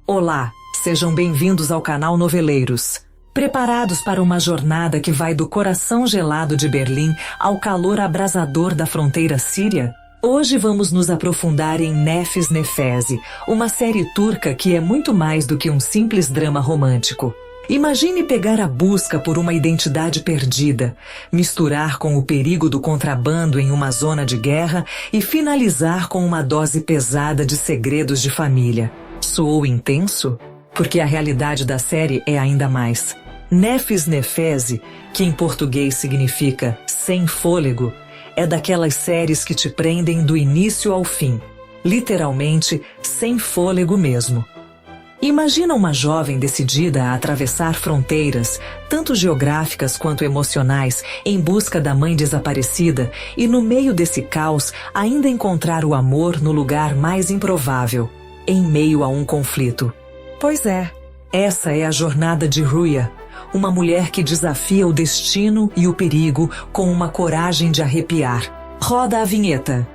Olá, sejam bem-vindos ao canal Noveleiros. Preparados para uma jornada que vai do coração gelado de Berlim ao calor abrasador da fronteira síria? Hoje vamos nos aprofundar em Nefis Nefezi, uma série turca que é muito mais do que um simples drama romântico. Imagine pegar a busca por uma identidade perdida, misturar com o perigo do contrabando em uma zona de guerra e finalizar com uma dose pesada de segredos de família. Soou intenso? Porque a realidade da série é ainda mais. Nefis Nefezi, que em português significa sem fôlego, é daquelas séries que te prendem do início ao fim. Literalmente, sem fôlego mesmo. Imagina uma jovem decidida a atravessar fronteiras, tanto geográficas quanto emocionais, em busca da mãe desaparecida e, no meio desse caos, ainda encontrar o amor no lugar mais improvável, em meio a um conflito. Pois é, essa é a jornada de Ruya, uma mulher que desafia o destino e o perigo com uma coragem de arrepiar. Roda a vinheta.